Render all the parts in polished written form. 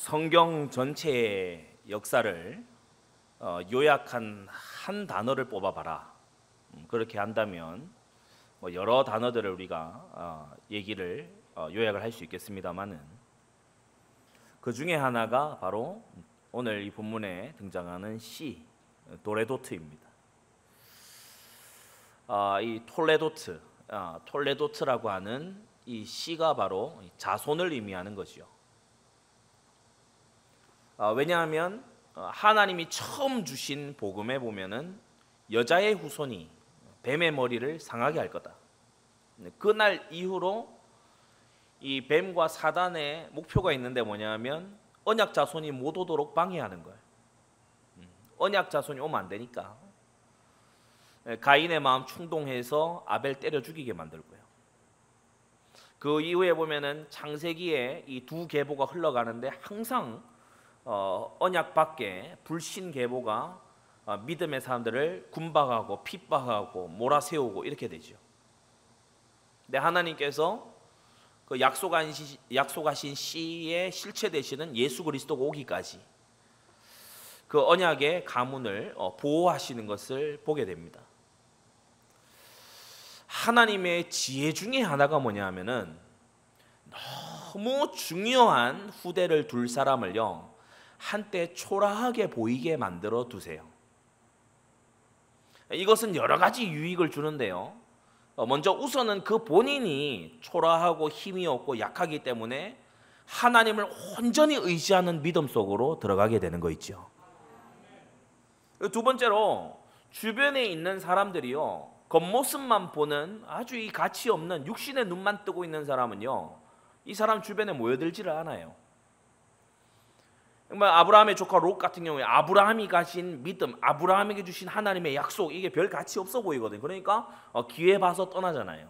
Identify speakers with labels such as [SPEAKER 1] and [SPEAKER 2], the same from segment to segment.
[SPEAKER 1] 성경 전체의 역사를 요약한 한 단어를 뽑아봐라. 그렇게 한다면 여러 단어들을 우리가 얘기를 요약을 할 수 있겠습니다만은 그 중에 하나가 바로 오늘 이 본문에 등장하는 시 도레도트입니다. 이 톨레도트라고 하는 이 시가 바로 자손을 의미하는 것이요. 왜냐하면 하나님이 처음 주신 복음에 보면은 여자의 후손이 뱀의 머리를 상하게 할 거다. 그날 이후로 이 뱀과 사단의 목표가 있는데 뭐냐면 언약 자손이 못 오도록 방해하는 거예요. 언약 자손이 오면 안 되니까 가인의 마음 충동해서 아벨 때려 죽이게 만들고요. 그 이후에 보면은 창세기에 이 두 계보가 흘러가는데 항상 언약 밖에 불신 계보가 믿음의 사람들을 군박하고 핍박하고 몰아세우고 이렇게 되죠. 근데 하나님께서 그 약속하신 시의 실체 되시는 예수 그리스도가 오기까지 그 언약의 가문을 보호하시는 것을 보게 됩니다. 하나님의 지혜 중에 하나가 뭐냐면은 너무 중요한 후대를 둘 사람을요 한때 초라하게 보이게 만들어 두세요. 이것은 여러 가지 유익을 주는데요. 먼저 우선은 그 본인이 초라하고 힘이 없고 약하기 때문에 하나님을 온전히 의지하는 믿음 속으로 들어가게 되는 거 있죠. 두 번째로 주변에 있는 사람들이요 겉모습만 보는 아주 이 가치 없는 육신의 눈만 뜨고 있는 사람은요 이 사람 주변에 모여들지를 않아요. 정말 아브라함의 조카 롯 같은 경우에 아브라함이 가진 믿음, 아브라함에게 주신 하나님의 약속 이게 별 가치 없어 보이거든요. 그러니까 기회 봐서 떠나잖아요.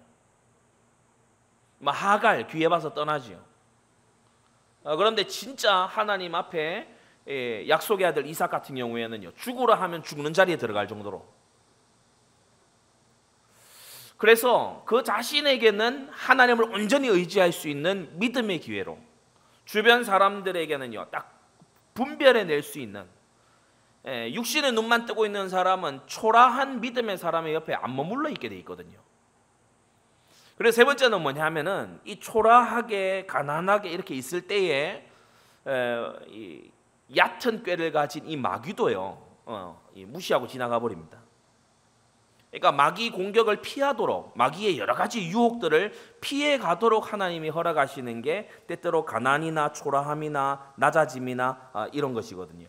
[SPEAKER 1] 하갈 기회 봐서 떠나지요. 그런데 진짜 하나님 앞에 약속의 아들 이삭 같은 경우에는요 죽으라 하면 죽는 자리에 들어갈 정도로. 그래서 그 자신에게는 하나님을 온전히 의지할 수 있는 믿음의 기회로 주변 사람들에게는요 딱 분별해낼 수 있는 육신의 눈만 뜨고 있는 사람은 초라한 믿음의 사람의 옆에 안 머물러 있게 돼 있거든요. 그래서 세 번째는 뭐냐면은 이 초라하게 가난하게 이렇게 있을 때에 이 얕은 꾀를 가진 이 마귀도요 무시하고 지나가 버립니다. 그러니까 마귀 공격을 피하도록 마귀의 여러 가지 유혹들을 피해 가도록 하나님이 허락하시는 게 때때로 가난이나 초라함이나 낮아짐이나 이런 것이거든요.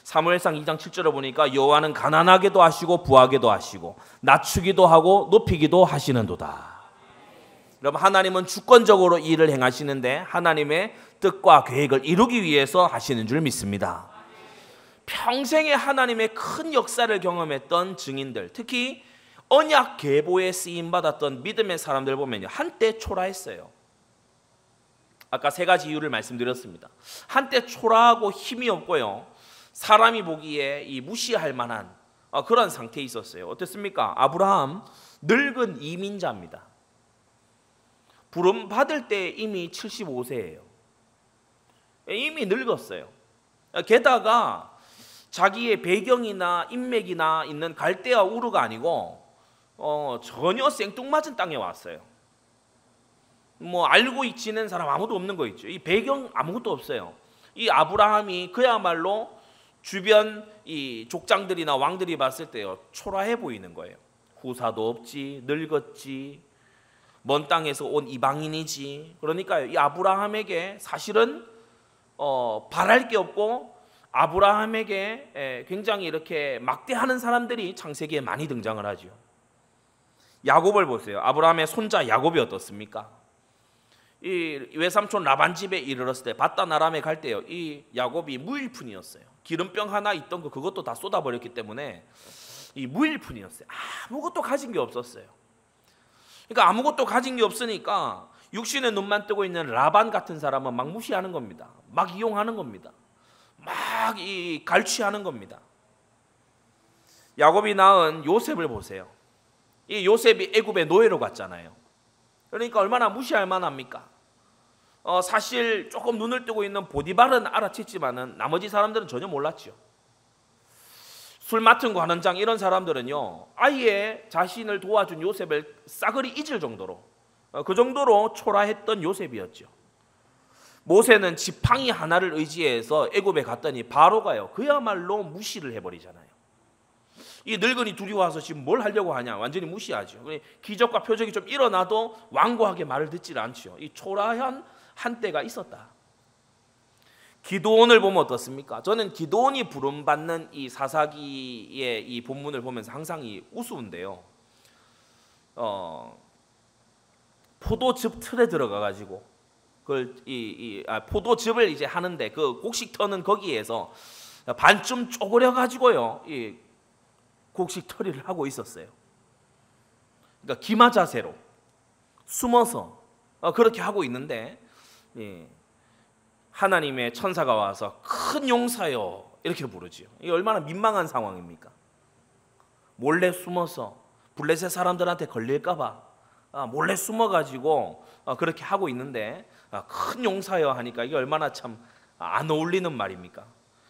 [SPEAKER 1] 사무엘상 2장 7절을 보니까 여호와는 가난하게도 하시고 부하게도 하시고 낮추기도 하고 높이기도 하시는도다. 여러분 하나님은 주권적으로 일을 행하시는데 하나님의 뜻과 계획을 이루기 위해서 하시는 줄 믿습니다. 평생에 하나님의 큰 역사를 경험했던 증인들 특히 언약 계보에 쓰임받았던 믿음의 사람들 보면요 한때 초라했어요. 아까 세 가지 이유를 말씀드렸습니다. 한때 초라하고 힘이 없고요 사람이 보기에 이 무시할 만한 그런 상태에 있었어요. 어땠습니까? 아브라함 늙은 이민자입니다. 부름 받을 때 이미 75세예요. 이미 늙었어요. 게다가 자기의 배경이나 인맥이나 있는 갈대아 우르가 아니고 전혀 생뚱맞은 땅에 왔어요. 알고 지낸 사람 아무도 없는 거 있죠. 이 배경 아무것도 없어요. 이 아브라함이 그야말로 주변 이 족장들이나 왕들이 봤을 때요 초라해 보이는 거예요. 후사도 없지, 늙었지, 먼 땅에서 온 이방인이지. 그러니까요 이 아브라함에게 사실은 바랄 게 없고 아브라함에게 굉장히 이렇게 막대하는 사람들이 창세기에 많이 등장을 하죠. 야곱을 보세요. 아브라함의 손자 야곱이 어떻습니까? 이 외삼촌 라반 집에 이르렀을 때 바단 아람에 갈 때요 이 야곱이 무일푼이었어요. 기름병 하나 있던 거 그것도 다 쏟아버렸기 때문에 이 무일푼이었어요. 아무것도 가진 게 없었어요. 그러니까 아무것도 가진 게 없으니까 육신의 눈만 뜨고 있는 라반 같은 사람은 막 무시하는 겁니다. 막 이용하는 겁니다. 막 이 갈취하는 겁니다. 야곱이 낳은 요셉을 보세요. 이 요셉이 애굽의 노예로 갔잖아요. 그러니까 얼마나 무시할 만합니까? 사실 조금 눈을 뜨고 있는 보디발은 알아챘지만은 나머지 사람들은 전혀 몰랐죠. 술 맡은 관원장 이런 사람들은요, 아예 자신을 도와준 요셉을 싸그리 잊을 정도로 그 정도로 초라했던 요셉이었죠. 모세는 지팡이 하나를 의지해서 애굽에 갔더니 바로가요, 그야말로 무시를 해버리잖아요. 이 늙은이 둘이 와서 지금 뭘 하려고 하냐, 완전히 무시하죠. 기적과 표적이 좀 일어나도 완고하게 말을 듣질 않죠. 이 초라한 한때가 있었다. 기드온을 보면 어떻습니까? 저는 기드온이 부름받는 이 사사기의 이 본문을 보면서 항상 우스운데요. 포도즙 틀에 들어가 가지고 그걸 포도즙을 이제 하는데 그 곡식 터는 거기에서 반쯤 쪼그려 가지고요, 이 곡식 털이를 하고 있었어요. 그러니까 기마 자세로 숨어서 그렇게 하고 있는데, 하나님의 천사가 와서 큰 용사여 이렇게 부르지요. 이게 얼마나 민망한 상황입니까? 몰래 숨어서 블레셋 사람들한테 걸릴까봐 몰래 숨어가지고 그렇게 하고 있는데, 큰 용사여 하니까 이게 얼마나 참 안 어울리는 말입니까?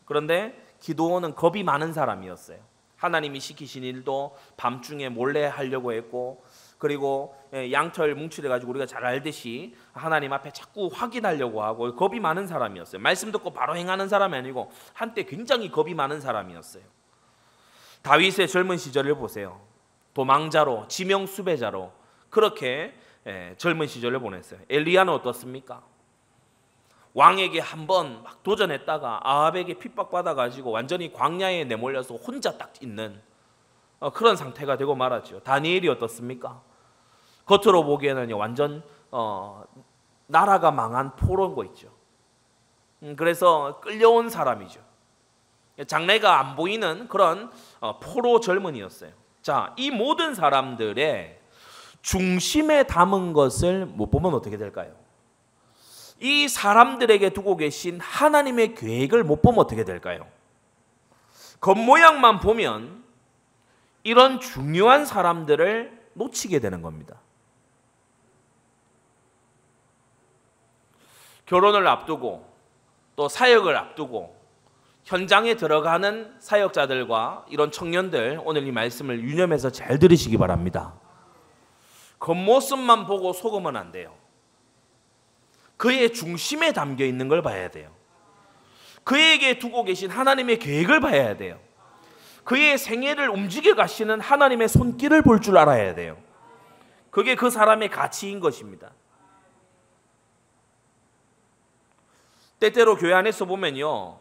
[SPEAKER 1] 그런데 기드온은 겁이 많은 사람이었어요. 하나님이 시키신 일도 밤중에 몰래 하려고 했고, 그리고 양털 뭉치려가지고 우리가 잘 알듯이 하나님 앞에 자꾸 확인하려고 하고 겁이 많은 사람이었어요. 말씀 듣고 바로 행하는 사람이 아니고 한때 굉장히 겁이 많은 사람이었어요. 다윗의 젊은 시절을 보세요. 도망자로, 지명 수배자로 그렇게 젊은 시절을 보냈어요. 엘리야는 어떻습니까? 왕에게 한번 막 도전했다가 아합에게 핍박받아가지고 완전히 광야에 내몰려서 혼자 딱 있는 그런 상태가 되고 말았죠. 다니엘이 어떻습니까? 겉으로 보기에는 완전 나라가 망한 포로인 거 있죠. 그래서 끌려온 사람이죠. 장래가 안 보이는 그런 포로 젊은이였어요. 자, 이 모든 사람들의 중심에 담은 것을 못 보면 어떻게 될까요? 이 사람들에게 두고 계신 하나님의 계획을 못 보면 어떻게 될까요? 겉모양만 보면 이런 중요한 사람들을 놓치게 되는 겁니다. 결혼을 앞두고 또 사역을 앞두고 현장에 들어가는 사역자들과 이런 청년들, 오늘 이 말씀을 유념해서 잘 들으시기 바랍니다. 겉모습만 보고 속으면 안 돼요. 그의 중심에 담겨 있는 걸 봐야 돼요. 그에게 두고 계신 하나님의 계획을 봐야 돼요. 그의 생애를 움직여 가시는 하나님의 손길을 볼 줄 알아야 돼요. 그게 그 사람의 가치인 것입니다. 때때로 교회 안에서 보면요,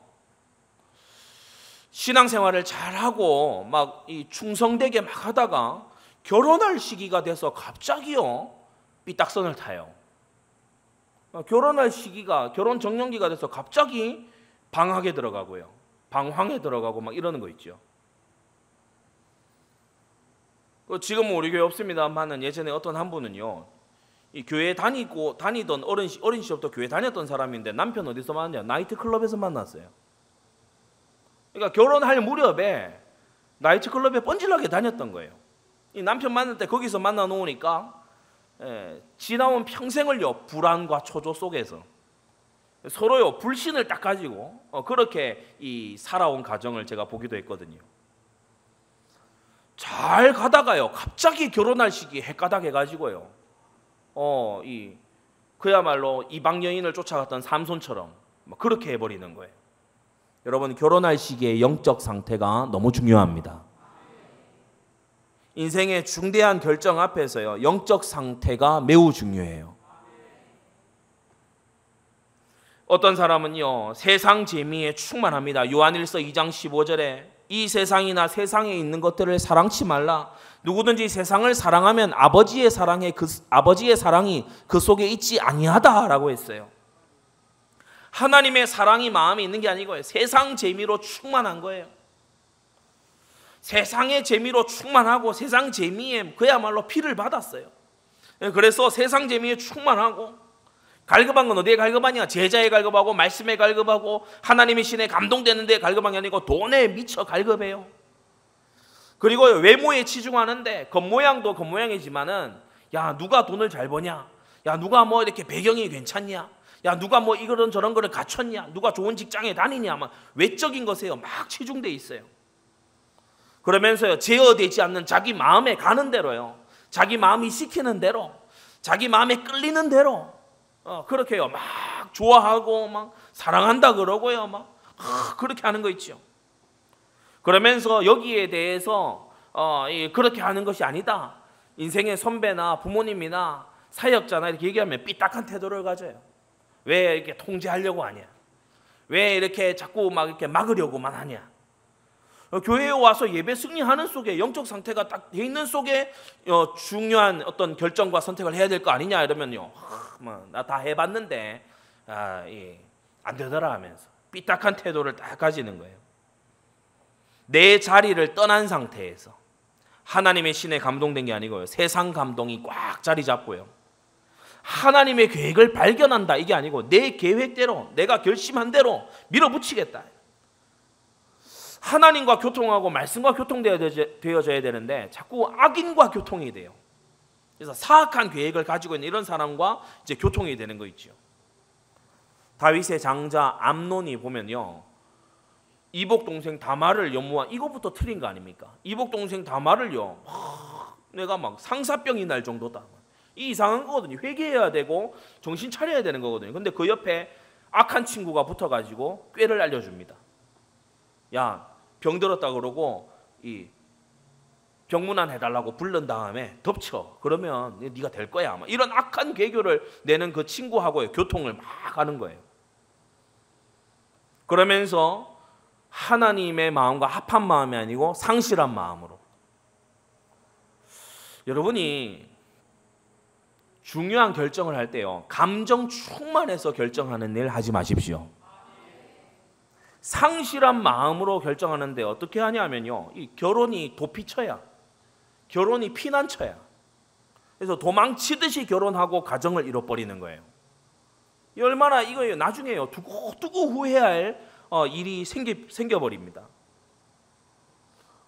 [SPEAKER 1] 신앙생활을 잘하고 막 이 충성되게 막 하다가 결혼할 시기가 돼서 갑자기요 삐딱선을 타요. 결혼할 시기가, 결혼 정년기가 돼서 갑자기 방학에 들어가고요, 방황에 들어가고 막 이러는 거 있죠. 지금은 우리 교회 없습니다만은 예전에 어떤 한 분은요, 이 교회 다니던 어린 시절부터 교회 다녔던 사람인데 남편 어디서 만났냐? 나이트클럽에서 만났어요. 그러니까 결혼할 무렵에 나이트클럽에 뻔질나게 다녔던 거예요. 이 남편 만날 때 거기서 만나 놓으니까 지나온 평생을요 불안과 초조 속에서 서로요 불신을 딱 가지고 그렇게 이 살아온 가정을 제가 보기도 했거든요. 잘 가다가요 갑자기 결혼할 시기에 헷가닥 해가지고요 그야말로 이방 여인을 쫓아갔던 삼손처럼 그렇게 해버리는 거예요. 여러분, 결혼할 시기에 영적 상태가 너무 중요합니다. 인생의 중대한 결정 앞에서요 영적 상태가 매우 중요해요. 어떤 사람은요 세상 재미에 충만합니다. 요한일서 2장 15절에 이 세상이나 세상에 있는 것들을 사랑치 말라. 누구든지 세상을 사랑하면 아버지의 사랑이 그 속에 있지 아니하다라고 했어요. 하나님의 사랑이 마음에 있는 게 아니고요, 세상 재미로 충만한 거예요. 세상의 재미로 충만하고 세상 재미에 그야말로 피를 받았어요. 그래서 세상 재미에 충만하고, 갈급한 건 어디에 갈급하냐? 제자에 갈급하고 말씀에 갈급하고 하나님의 신에 감동되는 데 갈급한 게 아니고 돈에 미쳐 갈급해요. 그리고 외모에 치중하는데 겉모양도 겉모양이지만은 야 누가 돈을 잘 버냐? 야 누가 뭐 이렇게 배경이 괜찮냐? 야, 누가 뭐 이런 저런 거를 갖췄냐, 누가 좋은 직장에 다니냐, 막 외적인 것에요 막 치중돼 있어요. 그러면서요, 제어되지 않는 자기 마음에 가는 대로요, 자기 마음이 시키는 대로, 자기 마음에 끌리는 대로 그렇게요 막 좋아하고 막 사랑한다 그러고요, 막 그렇게 하는 거 있죠. 그러면서 여기에 대해서 그렇게 하는 것이 아니다, 인생의 선배나 부모님이나 사역자나 이렇게 얘기하면 삐딱한 태도를 가져요. 왜 이렇게 통제하려고 하냐, 왜 이렇게 자꾸 막 이렇게 막으려고만 하냐. 교회에 와서 예배 승리하는 속에 영적 상태가 딱 돼 있는 속에 중요한 어떤 결정과 선택을 해야 될 거 아니냐 이러면요, 나 다 해봤는데 안 되더라 하면서 삐딱한 태도를 딱 가지는 거예요. 내 자리를 떠난 상태에서 하나님의 신에 감동된 게 아니고요, 세상 감동이 꽉 자리 잡고요, 하나님의 계획을 발견한다 이게 아니고 내 계획대로 내가 결심한 대로 밀어붙이겠다. 하나님과 교통하고 말씀과 교통되어져야 되는데 자꾸 악인과 교통이 돼요. 그래서 사악한 계획을 가지고 있는 이런 사람과 이제 교통이 되는 거 있죠. 다윗의 장자 암논이 보면요, 이복 동생 다말을 연모한, 이것부터 틀린 거 아닙니까? 이복 동생 다말을요, 내가 막 상사병이 날 정도다, 이 이상한 거거든요. 회개해야 되고 정신 차려야 되는 거거든요. 근데 그 옆에 악한 친구가 붙어가지고 꾀를 알려줍니다. 야, 병들었다 그러고 이 병문안 해달라고 부른 다음에 덮쳐, 그러면 네가 될 거야, 아마 이런 악한 계교를 내는 그 친구하고의 교통을 막 하는 거예요. 그러면서 하나님의 마음과 합한 마음이 아니고 상실한 마음으로, 여러분이 중요한 결정을 할 때요, 감정 충만해서 결정하는 일 하지 마십시오. 상실한 마음으로 결정하는데 어떻게 하냐면요, 이 결혼이 도피처야, 결혼이 피난처야. 그래서 도망치듯이 결혼하고 가정을 잃어버리는 거예요. 얼마나 이거 나중에요 두고 후회할 일이 생겨버립니다.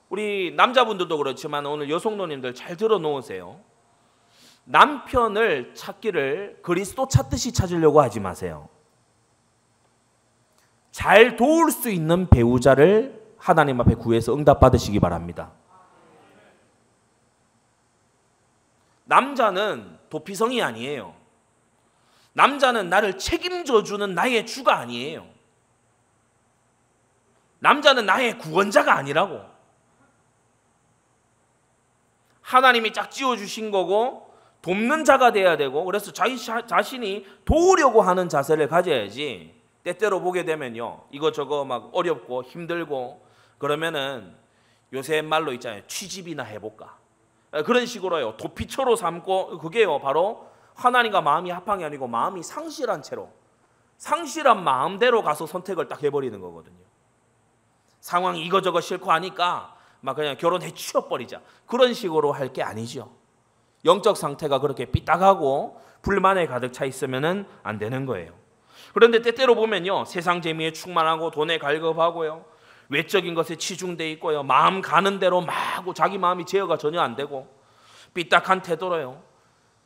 [SPEAKER 1] 우리 남자분들도 그렇지만 오늘 여성노님들 잘 들어놓으세요. 남편을 찾기를 그리스도 찾듯이 찾으려고 하지 마세요. 잘 도울 수 있는 배우자를 하나님 앞에 구해서 응답받으시기 바랍니다. 남자는 도피성이 아니에요. 남자는 나를 책임져주는 나의 주가 아니에요. 남자는 나의 구원자가 아니라고. 하나님이 짝 지어주신 거고 돕는 자가 돼야 되고, 그래서 자기 자신이 도우려고 하는 자세를 가져야지. 때때로 보게 되면요, 이거저거 막 어렵고 힘들고 그러면은 요새 말로 있잖아요, 취집이나 해볼까, 그런 식으로요 도피처로 삼고, 그게요 바로 하나님과 마음이 합한 게 아니고 마음이 상실한 채로, 상실한 마음대로 가서 선택을 딱 해버리는 거거든요. 상황이 이거저거 싫고 하니까 막 그냥 결혼해 치워버리자, 그런 식으로 할 게 아니죠. 영적 상태가 그렇게 삐딱하고 불만에 가득 차 있으면은 안 되는 거예요. 그런데 때때로 보면요, 세상 재미에 충만하고 돈에 갈급하고요, 외적인 것에 치중돼 있고요, 마음 가는 대로 막 하고 자기 마음이 제어가 전혀 안 되고 삐딱한 태도로요,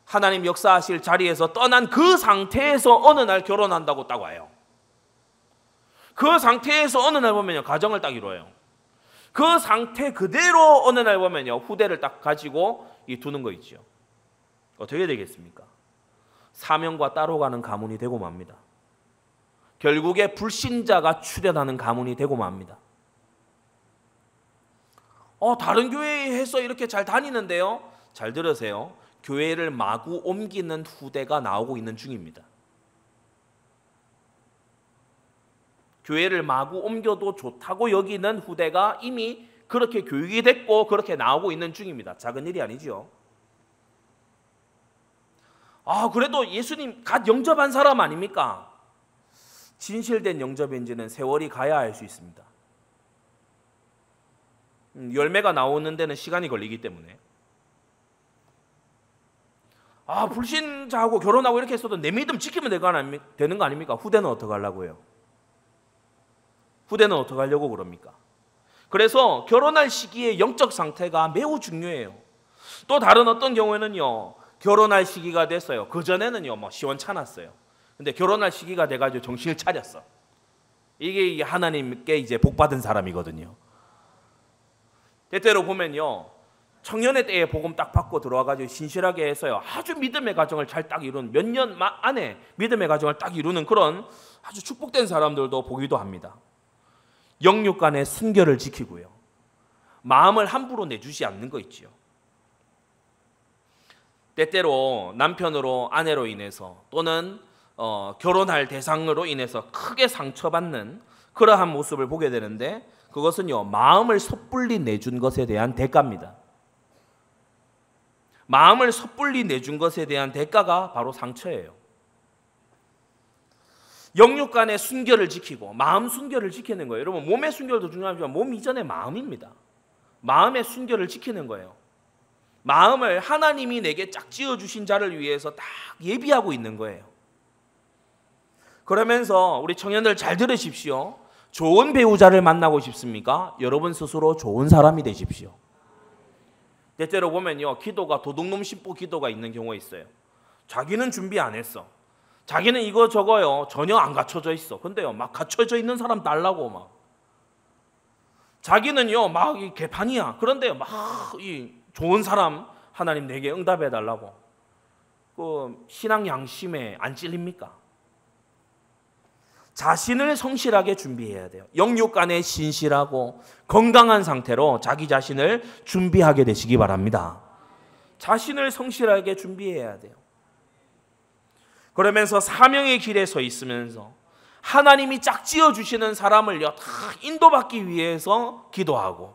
[SPEAKER 1] 하나님 역사하실 자리에서 떠난 그 상태에서 어느 날 결혼한다고 딱 와요. 그 상태에서 어느 날 보면요 가정을 딱 이루어요. 그 상태 그대로 어느 날 보면요 후대를 딱 가지고 두는 거 있죠. 어떻게 되겠습니까? 사명과 따로 가는 가문이 되고 맙니다. 결국에 불신자가 출현하는 가문이 되고 맙니다. 다른 교회에서 이렇게 잘 다니는데요, 잘 들으세요, 교회를 마구 옮기는 후대가 나오고 있는 중입니다. 교회를 마구 옮겨도 좋다고 여기는 후대가 이미 그렇게 교육이 됐고 그렇게 나오고 있는 중입니다. 작은 일이 아니죠. 그래도 예수님 갓 영접한 사람 아닙니까? 진실된 영접인지는 세월이 가야 알 수 있습니다. 열매가 나오는 데는 시간이 걸리기 때문에. 불신자하고 결혼하고 이렇게 했어도 내 믿음 지키면 되는 거 아닙니까? 후대는 어떻게 하려고 해요? 후대는 어떻게 하려고 그럽니까? 그래서 결혼할 시기에 영적 상태가 매우 중요해요. 또 다른 어떤 경우에는요, 결혼할 시기가 됐어요. 그전에는요 시원찮았어요. 근데 결혼할 시기가 돼가지고 정신을 차렸어. 이게 하나님께 이제 복 받은 사람이거든요. 때때로 보면요, 청년의 때에 복음 딱 받고 들어와가지고 신실하게 해서요, 아주 믿음의 가정을 잘 딱 이루는, 몇 년 안에 믿음의 가정을 딱 이루는 그런 아주 축복된 사람들도 보기도 합니다. 영육 간의 순결을 지키고요, 마음을 함부로 내주지 않는 거 있지요. 때때로 남편으로 아내로 인해서 또는 결혼할 대상으로 인해서 크게 상처받는 그러한 모습을 보게 되는데, 그것은요, 마음을 섣불리 내준 것에 대한 대가입니다. 마음을 섣불리 내준 것에 대한 대가가 바로 상처예요. 영육 간의 순결을 지키고 마음 순결을 지키는 거예요. 여러분, 몸의 순결도 중요하지만 몸 이전에 마음입니다. 마음의 순결을 지키는 거예요. 마음을 하나님이 내게 짝지어 주신 자를 위해서 딱 예비하고 있는 거예요. 그러면서 우리 청년들 잘 들으십시오. 좋은 배우자를 만나고 싶습니까? 여러분 스스로 좋은 사람이 되십시오. 때때로 보면요, 기도가 도둑놈 씹고 기도가 있는 경우가 있어요. 자기는 준비 안 했어. 자기는 이거 저거요 전혀 안 갖춰져 있어. 근데요, 막 갖춰져 있는 사람 달라고 막. 자기는요 막 이 개판이야. 그런데요 막 이 좋은 사람 하나님 내게 응답해 달라고. 그 신앙 양심에 안 찔립니까? 자신을 성실하게 준비해야 돼요. 영육 간에 신실하고 건강한 상태로 자기 자신을 준비하게 되시기 바랍니다. 자신을 성실하게 준비해야 돼요. 그러면서 사명의 길에 서 있으면서 하나님이 짝지어 주시는 사람을요 다 인도받기 위해서 기도하고,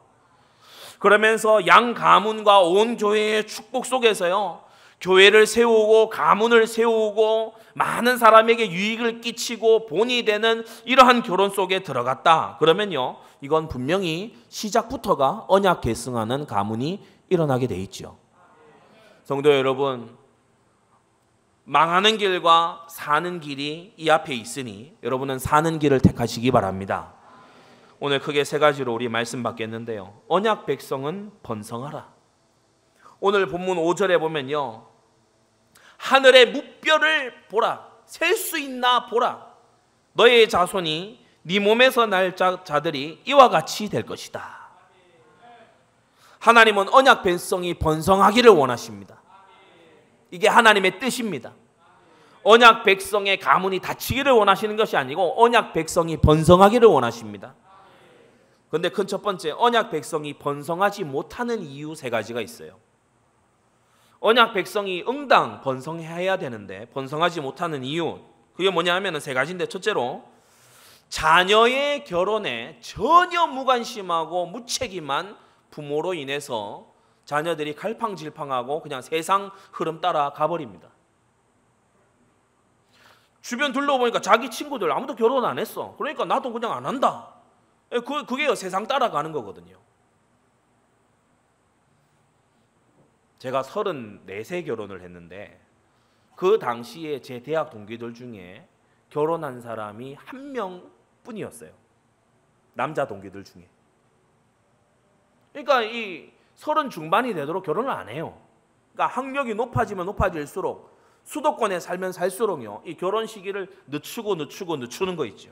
[SPEAKER 1] 그러면서 양 가문과 온 교회의 축복 속에서요 교회를 세우고 가문을 세우고 많은 사람에게 유익을 끼치고 본이 되는 이러한 결혼 속에 들어갔다. 그러면요, 이건 분명히 시작부터가 언약 계승하는 가문이 일어나게 돼 있죠. 성도 여러분, 망하는 길과 사는 길이 이 앞에 있으니 여러분은 사는 길을 택하시기 바랍니다. 오늘 크게 세 가지로 우리 말씀 받겠는데요, 언약 백성은 번성하라. 오늘 본문 5절에 보면요, 하늘의 뭇별을 보라, 셀 수 있나 보라. 너의 자손이 네 몸에서 날 자들이 이와 같이 될 것이다. 하나님은 언약 백성이 번성하기를 원하십니다. 이게 하나님의 뜻입니다. 언약 백성의 가문이 닫히기를 원하시는 것이 아니고 언약 백성이 번성하기를 원하십니다. 그런데 큰 첫 번째, 언약 백성이 번성하지 못하는 이유 세 가지가 있어요. 언약 백성이 응당 번성해야 되는데 번성하지 못하는 이유, 그게 뭐냐 하면 세 가지인데, 첫째로 자녀의 결혼에 전혀 무관심하고 무책임한 부모로 인해서 자녀들이 갈팡질팡하고 그냥 세상 흐름 따라 가버립니다. 주변 둘러보니까 자기 친구들 아무도 결혼 안 했어. 그러니까 나도 그냥 안 한다. 그게 세상 따라가는 거거든요. 제가 34세 결혼을 했는데 그 당시에 제 대학 동기들 중에 결혼한 사람이 한 명뿐이었어요. 남자 동기들 중에. 그러니까 이 30 중반이 되도록 결혼을 안 해요. 그러니까 학력이 높아지면 높아질수록 수도권에 살면 살수록요 이 결혼 시기를 늦추는 거 있죠.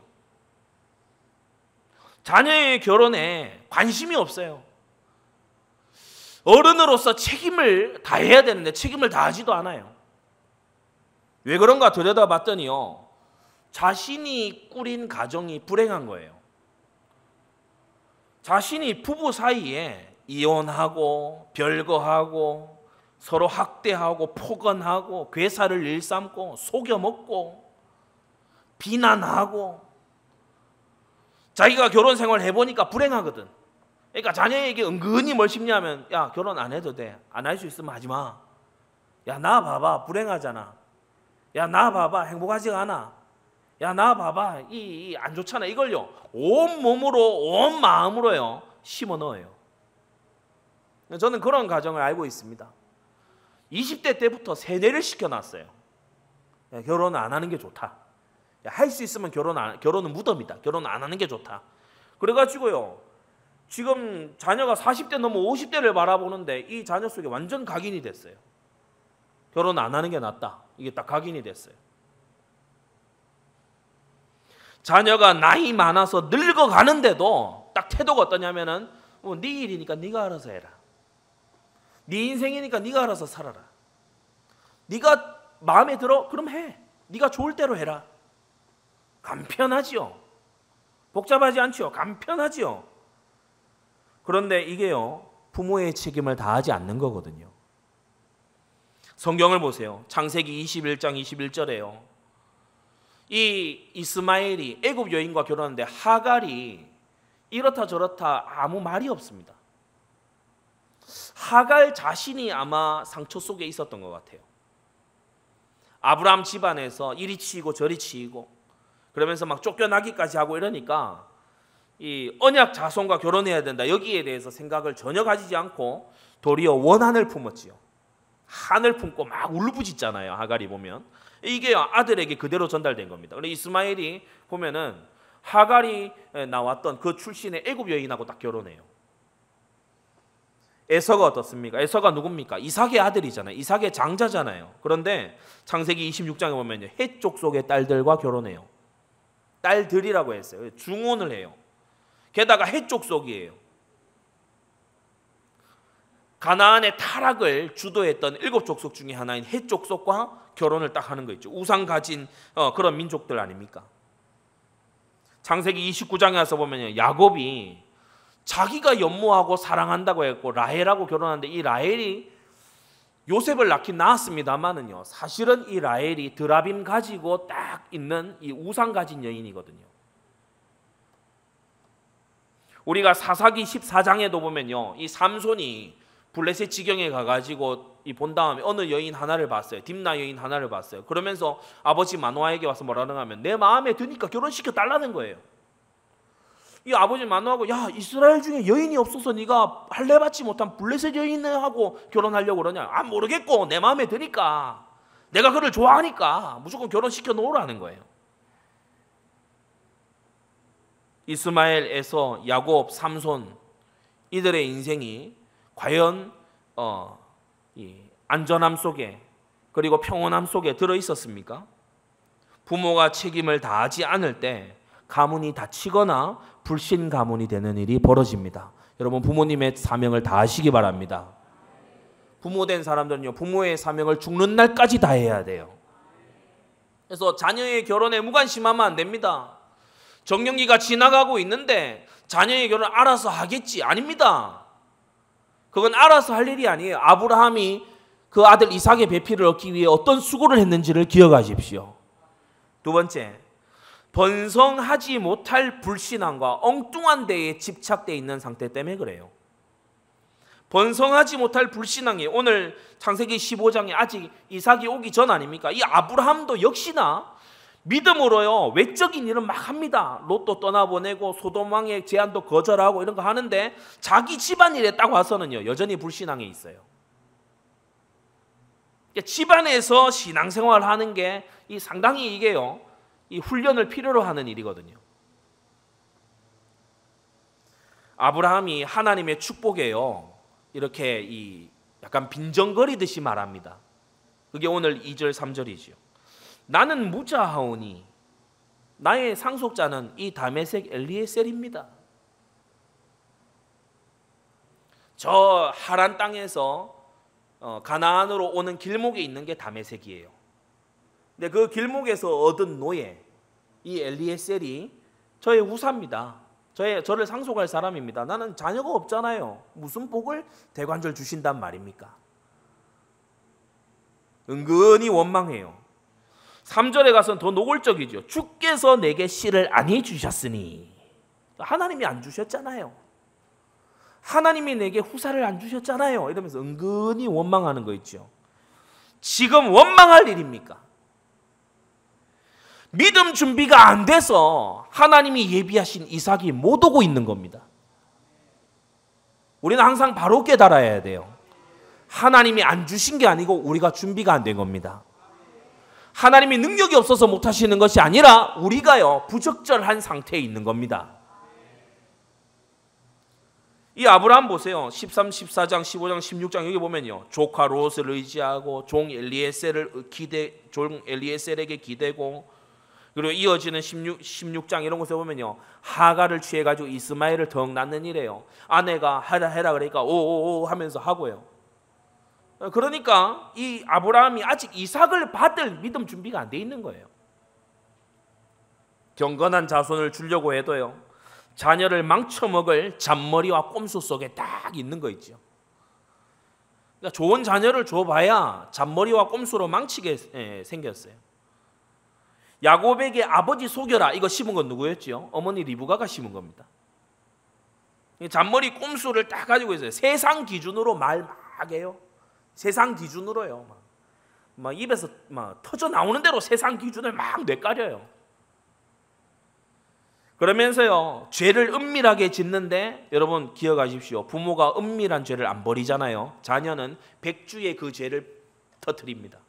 [SPEAKER 1] 자녀의 결혼에 관심이 없어요. 어른으로서 책임을 다해야 되는데 책임을 다하지도 않아요. 왜 그런가 들여다봤더니요, 자신이 꾸린 가정이 불행한 거예요. 자신이 부부 사이에 이혼하고 별거하고 서로 학대하고 폭언하고 괴사를 일삼고 속여먹고 비난하고, 자기가 결혼 생활 해보니까 불행하거든. 그러니까 자녀에게 은근히 뭘 심냐면, 야 결혼 안 해도 돼. 안 할 수 있으면 하지 마. 야 나 봐봐 불행하잖아. 야 나 봐봐 행복하지가 않아. 야 나 봐봐 이 안 좋잖아. 이걸요 온 몸으로 온 마음으로요 심어 넣어요. 저는 그런 가정을 알고 있습니다. 20대 때부터 세뇌를 시켜놨어요. 야, 결혼 안 하는 게 좋다. 할 수 있으면 결혼은 무덤이다. 결혼 안 하는 게 좋다. 그래가지고요 지금 자녀가 40대 넘어 50대를 바라보는데 이 자녀 속에 완전 각인이 됐어요. 결혼 안 하는 게 낫다. 이게 딱 각인이 됐어요. 자녀가 나이 많아서 늙어가는데도 딱 태도가 어떠냐면은 네 일이니까 네가 알아서 해라. 네 인생이니까 네가 알아서 살아라. 네가 마음에 들어? 그럼 해. 네가 좋을 대로 해라. 간편하지요. 복잡하지 않지요. 간편하지요. 그런데 이게요, 부모의 책임을 다하지 않는 거거든요. 성경을 보세요. 창세기 21장 21절에요. 이 이스마엘이 애굽 여인과 결혼하는데 하갈이 이렇다 저렇다 아무 말이 없습니다. 하갈 자신이 아마 상처 속에 있었던 것 같아요. 아브라함 집안에서 이리 치이고 저리 치이고 그러면서 막 쫓겨나기까지 하고 이러니까 이 언약 자손과 결혼해야 된다, 여기에 대해서 생각을 전혀 가지지 않고 도리어 원한을 품었지요. 한을 품고 막 울부짖잖아요. 하갈이 보면 이게 아들에게 그대로 전달된 겁니다. 그런데 이스마엘이 보면은 하갈이 나왔던 그 출신의 애굽 여인하고 딱 결혼해요. 에서가 어떻습니까? 에서가 누굽니까? 이삭의 아들이잖아요. 이삭의 장자잖아요. 그런데 창세기 26장에 보면요, 헷 족속의 딸들과 결혼해요. 딸들이라고 했어요. 중혼을 해요. 게다가 헷 족속이에요. 가나안의 타락을 주도했던 7족속 중에 하나인 헷 족속과 결혼을 딱 하는 거 있죠. 우상 가진 그런 민족들 아닙니까? 창세기 29장에 와서 보면요, 야곱이 자기가 연모하고 사랑한다고 했고 라헬하고 결혼하는데 이 라헬이 요셉을 낳았습니다만은요, 사실은 이 라헬이 드라빔 가지고 딱 있는 이 우상 가진 여인이거든요. 우리가 사사기 14장에도 보면요, 이 삼손이 블레셋 지경에 가가지고 본 다음에 어느 여인 하나를 봤어요. 딥나 여인 하나를 봤어요. 그러면서 아버지 마노아에게 와서 뭐라는 하면 내 마음에 드니까 결혼시켜 달라는 거예요. 이 아버지 마노아가 야, 이스라엘 중에 여인이 없어서 네가 할례 받지 못한 블레셋 여인하고 결혼하려고 그러냐? 아, 모르겠고 내 마음에 드니까, 내가 그를 좋아하니까 무조건 결혼시켜 놓으라는 거예요. 이스마엘, 에서, 야곱, 삼손, 이들의 인생이 과연 이 안전함 속에 그리고 평온함 속에 들어 있었습니까? 부모가 책임을 다하지 않을 때 가문이 다치거나 불신 가문이 되는 일이 벌어집니다. 여러분, 부모님의 사명을 다하시기 바랍니다. 부모된 사람들은요, 부모의 사명을 죽는 날까지 다해야 돼요. 그래서 자녀의 결혼에 무관심하면 안 됩니다. 정년기가 지나가고 있는데 자녀의 결혼 알아서 하겠지? 아닙니다. 그건 알아서 할 일이 아니에요. 아브라함이 그 아들 이삭의 배필을 얻기 위해 어떤 수고를 했는지를 기억하십시오. 두 번째, 번성하지 못할 불신앙과 엉뚱한 데에 집착되어 있는 상태 때문에 그래요. 번성하지 못할 불신앙이 오늘 창세기 15장에 아직 이삭이 오기 전 아닙니까? 이 아브라함도 역시나 믿음으로요, 외적인 일은 막 합니다. 롯도 떠나보내고 소돔 왕의 제안도 거절하고 이런 거 하는데 자기 집안일에 딱 와서는요, 여전히 불신앙에 있어요. 집안에서 신앙생활 하는 게 상당히 이게요, 이 훈련을 필요로 하는 일이거든요. 아브라함이 하나님의 축복에요, 이렇게 약간 빈정거리듯이 말합니다. 그게 오늘 2절 3절이지요. 나는 무자하오니 나의 상속자는 이 다메섹 엘리에셀입니다. 저 하란 땅에서 가나안으로 오는 길목에 있는 게 다메섹이에요. 근데 그 길목에서 얻은 노예, 이 엘리에셀이 저의 후사입니다. 저를 상속할 사람입니다. 나는 자녀가 없잖아요. 무슨 복을 대관절 주신단 말입니까? 은근히 원망해요. 3절에 가서는 더 노골적이죠. 주께서 내게 씨를 아니 주셨으니. 하나님이 안 주셨잖아요. 하나님이 내게 후사를 안 주셨잖아요. 이러면서 은근히 원망하는 거 있죠. 지금 원망할 일입니까? 믿음 준비가 안 돼서 하나님이 예비하신 이삭이 못 오고 있는 겁니다. 우리는 항상 바로 깨달아야 돼요. 하나님이 안 주신 게 아니고 우리가 준비가 안 된 겁니다. 하나님이 능력이 없어서 못 하시는 것이 아니라 우리가요, 부적절한 상태에 있는 겁니다. 이 아브라함 보세요. 13, 14장, 15장, 16장 여기 보면요, 조카 롯을 의지하고 종 엘리에셀에게 기대고 그리고 이어지는 16장 이런 곳에 보면요, 하가를 취해가지고 이스마엘을 덩 낳는 이래요. 아내가 해라 그러니까 오오오 하면서 하고요. 그러니까 이 아브라함이 아직 이삭을 받을 믿음 준비가 안 돼 있는 거예요. 경건한 자손을 주려고 해도요, 자녀를 망쳐먹을 잔머리와 꼼수 속에 딱 있는 거 있죠. 그러니까 좋은 자녀를 줘봐야 잔머리와 꼼수로 망치게 생겼어요. 야곱에게 아버지 속여라 이거 심은 건 누구였지요? 어머니 리브가가 심은 겁니다. 잔머리 꼼수를 딱 가지고 있어요. 세상 기준으로 말 막 해요. 세상 기준으로요. 막 입에서 막 터져 나오는 대로 세상 기준을 막 뇌까려요. 그러면서요, 죄를 은밀하게 짓는데, 여러분 기억하십시오. 부모가 은밀한 죄를 안 버리잖아요. 자녀는 백주의 그 죄를 터뜨립니다.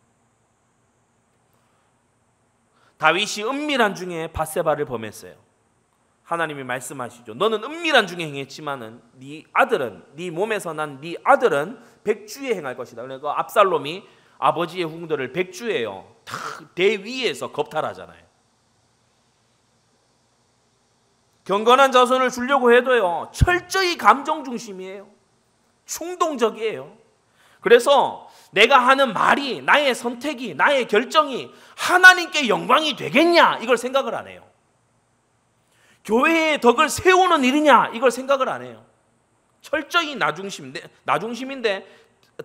[SPEAKER 1] 다윗이 은밀한 중에 밧세바를 범했어요. 하나님이 말씀하시죠. 너는 은밀한 중에 행했지만은 네 아들은, 네 몸에서 난 네 아들은 백주에 행할 것이다. 그러니까 압살롬이 아버지의 후궁들을 백주예요. 대위에서 겁탈하잖아요. 경건한 자손을 주려고 해도요, 철저히 감정 중심이에요. 충동적이에요. 그래서 내가 하는 말이, 나의 선택이, 나의 결정이 하나님께 영광이 되겠냐 이걸 생각을 안 해요. 교회의 덕을 세우는 일이냐 이걸 생각을 안 해요. 철저히 나 중심인데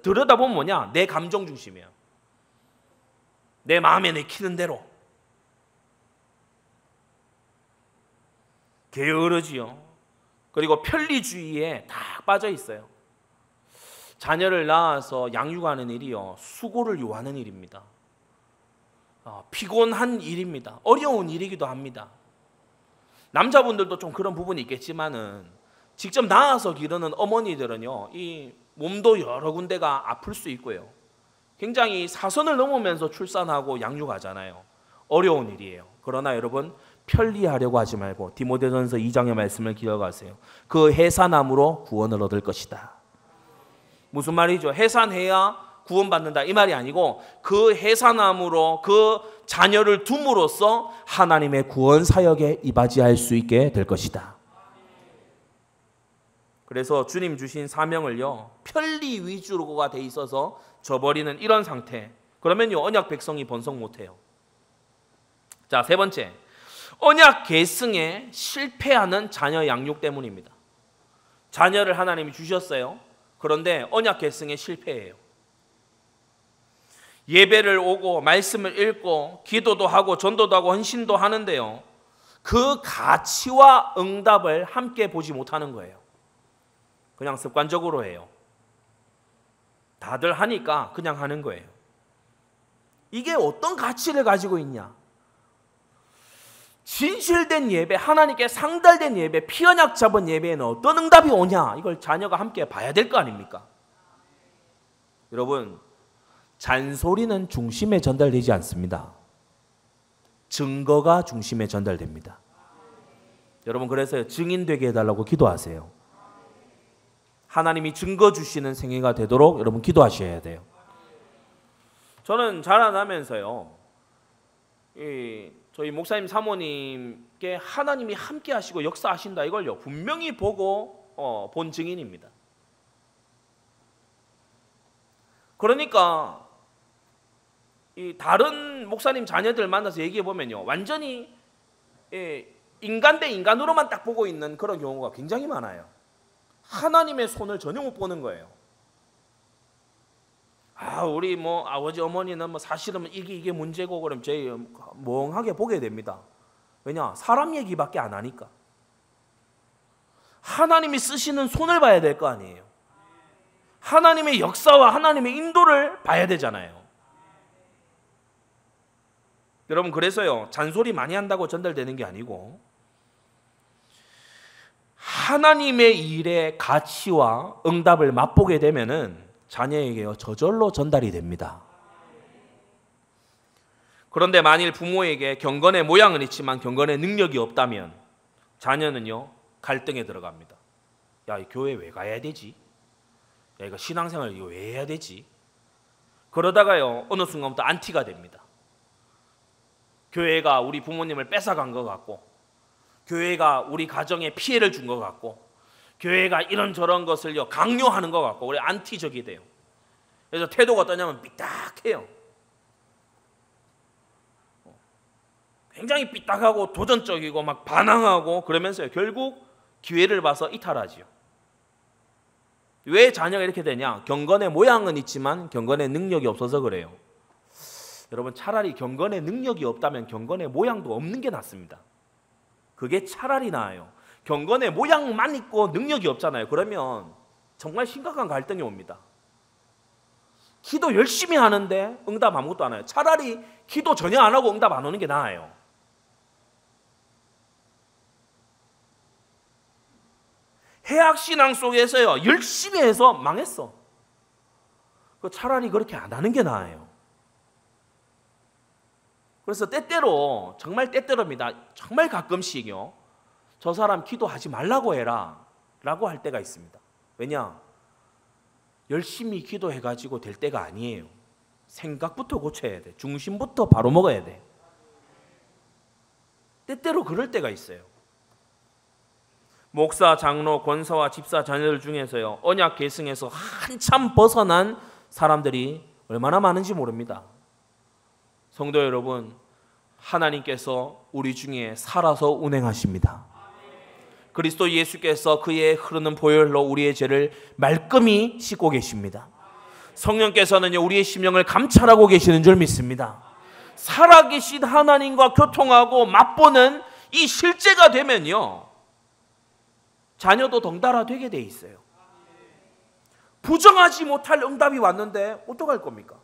[SPEAKER 1] 들여다보면 뭐냐, 내 감정 중심이에요. 내 마음에 내키는 대로. 게으르지요. 그리고 편리주의에 다 빠져 있어요. 자녀를 낳아서 양육하는 일이요, 수고를 요하는 일입니다. 피곤한 일입니다. 어려운 일이기도 합니다. 남자분들도 좀 그런 부분이 있겠지만은 직접 낳아서 기르는 어머니들은요, 이 몸도 여러 군데가 아플 수 있고요, 굉장히 사선을 넘으면서 출산하고 양육하잖아요. 어려운 일이에요. 그러나 여러분, 편리하려고 하지 말고 디모데전서 2장의 말씀을 기억하세요. 그 해산함으로 구원을 얻을 것이다. 무슨 말이죠? 해산해야 구원받는다 이 말이 아니고, 그 해산함으로 그 자녀를 둠으로써 하나님의 구원 사역에 이바지할 수 있게 될 것이다. 그래서 주님 주신 사명을요, 편리 위주로가 돼 있어서 저버리는 이런 상태, 그러면요 언약 백성이 번성 못해요. 자, 세 번째, 언약 계승에 실패하는 자녀 양육 때문입니다. 자녀를 하나님이 주셨어요. 그런데 언약 계승에 실패해요. 예배를 오고 말씀을 읽고 기도도 하고 전도도 하고 헌신도 하는데요, 그 가치와 응답을 함께 보지 못하는 거예요. 그냥 습관적으로 해요. 다들 하니까 그냥 하는 거예요. 이게 어떤 가치를 가지고 있냐? 진실된 예배, 하나님께 상달된 예배, 피언약 잡은 예배에는 어떤 응답이 오냐, 이걸 자녀가 함께 봐야 될 거 아닙니까? 여러분, 잔소리는 중심에 전달되지 않습니다. 증거가 중심에 전달됩니다. 여러분, 그래서 증인되게 해달라고 기도하세요. 하나님이 증거 주시는 생애가 되도록 여러분 기도하셔야 돼요. 저는 자라나면서요, 저희 목사님 사모님께 하나님이 함께 하시고 역사하신다 이걸요 분명히 보고 본 증인입니다. 그러니까 이 다른 목사님 자녀들 만나서 얘기해 보면요, 완전히 인간 대 인간으로만 딱 보고 있는 그런 경우가 굉장히 많아요. 하나님의 손을 전혀 못 보는 거예요. 우리 뭐 아버지 어머니는 뭐 사실은 이게 문제고, 그럼 저희 멍하게 보게 됩니다. 왜냐? 사람 얘기밖에 안 하니까. 하나님이 쓰시는 손을 봐야 될 거 아니에요. 하나님의 역사와 하나님의 인도를 봐야 되잖아요. 여러분, 그래서요, 잔소리 많이 한다고 전달되는 게 아니고, 하나님의 일의 가치와 응답을 맛보게 되면은 자녀에게요 저절로 전달이 됩니다. 그런데 만일 부모에게 경건의 모양은 있지만 경건의 능력이 없다면 자녀는요 갈등에 들어갑니다. 야, 이 교회 왜 가야 되지? 야, 이거 신앙생활 이거 왜 해야 되지? 그러다가요 어느 순간부터 안티가 됩니다. 교회가 우리 부모님을 뺏어간 것 같고, 교회가 우리 가정에 피해를 준 것 같고, 교회가 이런저런 것을 강요하는 것 같고, 우리 안티적이 돼요. 그래서 태도가 어떠냐면 삐딱해요. 굉장히 삐딱하고 도전적이고 막 반항하고 그러면서요, 결국 기회를 봐서 이탈하지요. 왜 자녀가 이렇게 되냐? 경건의 모양은 있지만 경건의 능력이 없어서 그래요. 여러분, 차라리 경건의 능력이 없다면 경건의 모양도 없는 게 낫습니다. 그게 차라리 나아요. 경건의 모양만 있고 능력이 없잖아요. 그러면 정말 심각한 갈등이 옵니다. 기도 열심히 하는데 응답 아무것도 안 해요. 차라리 기도 전혀 안 하고 응답 안 오는 게 나아요. 해학신앙 속에서요, 열심히 해서 망했어. 차라리 그렇게 안 하는 게 나아요. 그래서 때때로, 정말 때때로입니다. 정말 가끔씩요, 저 사람 기도하지 말라고 해라 라고 할 때가 있습니다. 왜냐? 열심히 기도해가지고 될 때가 아니에요. 생각부터 고쳐야 돼. 중심부터 바로 먹어야 돼. 때때로 그럴 때가 있어요. 목사, 장로, 권사와 집사 자녀들 중에서요, 언약 계승에서 한참 벗어난 사람들이 얼마나 많은지 모릅니다. 성도 여러분, 하나님께서 우리 중에 살아서 운행하십니다. 그리스도 예수께서 그의 흐르는 보혈로 우리의 죄를 말끔히 씻고 계십니다. 성령께서는 우리의 심령을 감찰하고 계시는 줄 믿습니다. 살아계신 하나님과 교통하고 맛보는 이 실제가 되면요, 자녀도 덩달아 되게 돼 있어요. 부정하지 못할 응답이 왔는데 어떡할 겁니까?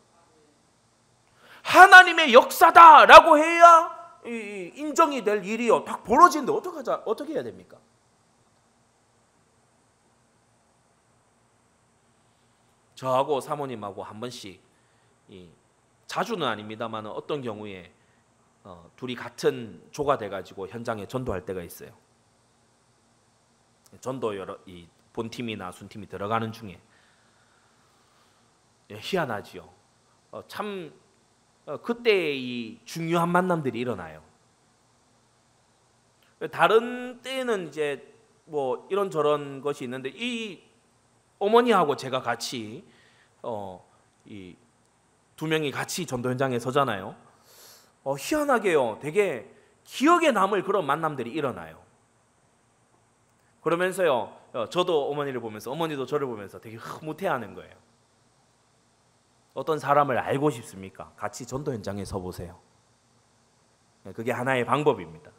[SPEAKER 1] 하나님의 역사다라고 해야 인정이 될 일이요, 딱 벌어지는데 어떻게 해야 됩니까? 저하고 사모님하고 한 번씩, 자주는 아닙니다만 어떤 경우에 둘이 같은 조가 돼가지고 현장에 전도할 때가 있어요. 전도 이 본팀이나 순팀이 들어가는 중에 희한하지요. 참 그때 이 중요한 만남들이 일어나요. 다른 때는 이제 뭐 이런저런 것이 있는데, 이 어머니하고 제가 같이 이 두 명이 같이 전도 현장에 서잖아요. 희한하게요, 되게 기억에 남을 그런 만남들이 일어나요. 그러면서요, 저도 어머니를 보면서, 어머니도 저를 보면서 되게 흐뭇해하는 거예요. 어떤 사람을 알고 싶습니까? 같이 전도 현장에 서보세요. 그게 하나의 방법입니다.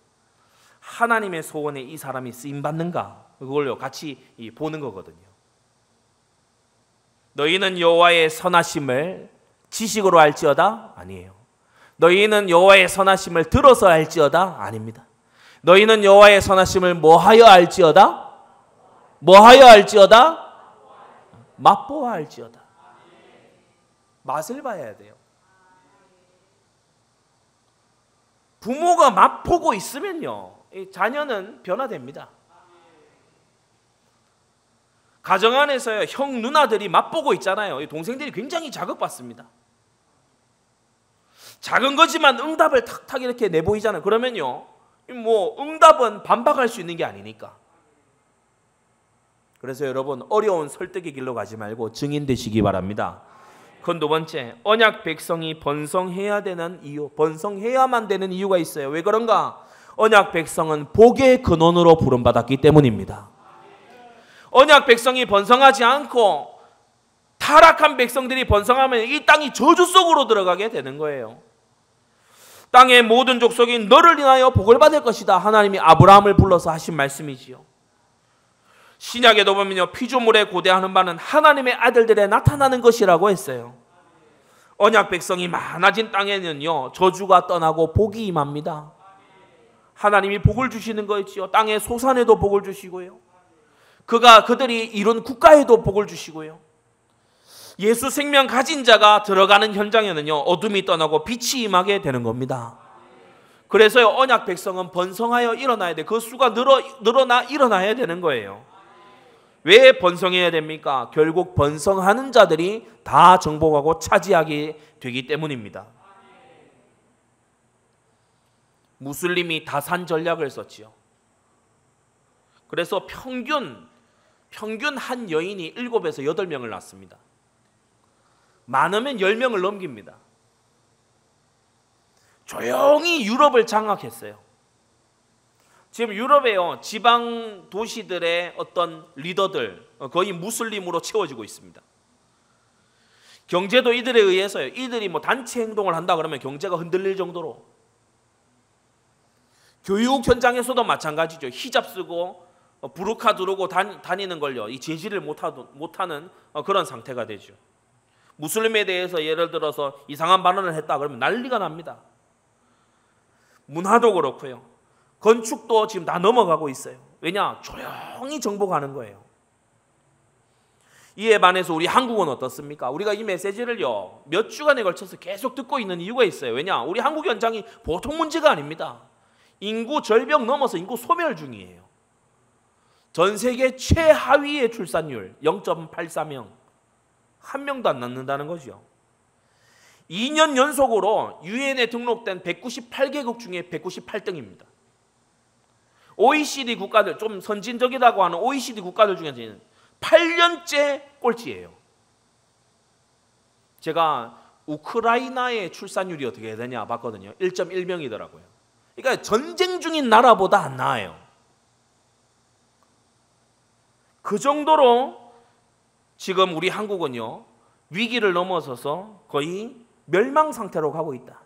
[SPEAKER 1] 하나님의 소원에 이 사람이 쓰임받는가, 그걸요 같이 보는 거거든요. 너희는 여호와의 선하심을 지식으로 알지어다? 아니에요. 너희는 여호와의 선하심을 들어서 알지어다? 아닙니다. 너희는 여호와의 선하심을 뭐하여 알지어다? 뭐하여 알지어다? 맛보아 알지어다. 맛을 봐야 돼요. 부모가 맛보고 있으면요, 자녀는 변화됩니다. 가정 안에서요, 형 누나들이 맛보고 있잖아요. 동생들이 굉장히 자극받습니다. 작은 거지만 응답을 탁탁 이렇게 내보이잖아요. 그러면요, 뭐 응답은 반박할 수 있는 게 아니니까. 그래서 여러분, 어려운 설득의 길로 가지 말고 증인 되시기 바랍니다. 그건 두 번째, 언약 백성이 번성해야 되는 이유, 번성해야만 되는 이유가 있어요. 왜 그런가? 언약 백성은 복의 근원으로 부름받았기 때문입니다. 언약 백성이 번성하지 않고 타락한 백성들이 번성하면 이 땅이 저주 속으로 들어가게 되는 거예요. 땅의 모든 족속이 너를 인하여 복을 받을 것이다. 하나님이 아브라함을 불러서 하신 말씀이지요. 신약에도 보면요, 피조물에 고대하는 바는 하나님의 아들들에 나타나는 것이라고 했어요. 언약 백성이 많아진 땅에는요, 저주가 떠나고 복이 임합니다. 하나님이 복을 주시는 거였지요. 땅의 소산에도 복을 주시고요, 그들이 이룬 국가에도 복을 주시고요, 예수 생명 가진 자가 들어가는 현장에는요, 어둠이 떠나고 빛이 임하게 되는 겁니다. 그래서요, 언약 백성은 번성하여 일어나야 돼. 그 수가 늘어나 일어나야 되는 거예요. 왜 번성해야 됩니까? 결국 번성하는 자들이 다 정복하고 차지하게 되기 때문입니다. 무슬림이 다산 전략을 썼지요. 그래서 평균 한 여인이 7에서 8명을 낳습니다. 많으면 10명을 넘깁니다. 조용히 유럽을 장악했어요. 지금 유럽에요, 지방 도시들의 어떤 리더들 거의 무슬림으로 채워지고 있습니다. 경제도 이들에 의해서요. 이들이 뭐 단체 행동을 한다 그러면 경제가 흔들릴 정도로. 교육 현장에서도 마찬가지죠. 히잡 쓰고 부르카 두르고 다니는 걸요, 이 제지를 못하는 그런 상태가 되죠. 무슬림에 대해서 예를 들어서 이상한 발언을 했다 그러면 난리가 납니다. 문화도 그렇고요. 건축도 지금 다 넘어가고 있어요. 왜냐? 조용히 정복하는 거예요. 이에 반해서 우리 한국은 어떻습니까? 우리가 이 메시지를요, 몇 주간에 걸쳐서 계속 듣고 있는 이유가 있어요. 왜냐? 우리 한국 현장이 보통 문제가 아닙니다. 인구 절벽 넘어서 인구 소멸 중이에요. 전 세계 최하위의 출산율 0.84명, 한 명도 안 낳는다는 거죠. 2년 연속으로 유엔에 등록된 198개국 중에 198등입니다. OECD 국가들, 좀 선진적이라고 하는 OECD 국가들 중에서는 8년째 꼴찌예요. 제가 우크라이나의 출산율이 어떻게 되냐 봤거든요. 1.1명이더라고요. 그러니까 전쟁 중인 나라보다 안 나아요. 그 정도로 지금 우리 한국은요, 위기를 넘어서서 거의 멸망 상태로 가고 있다.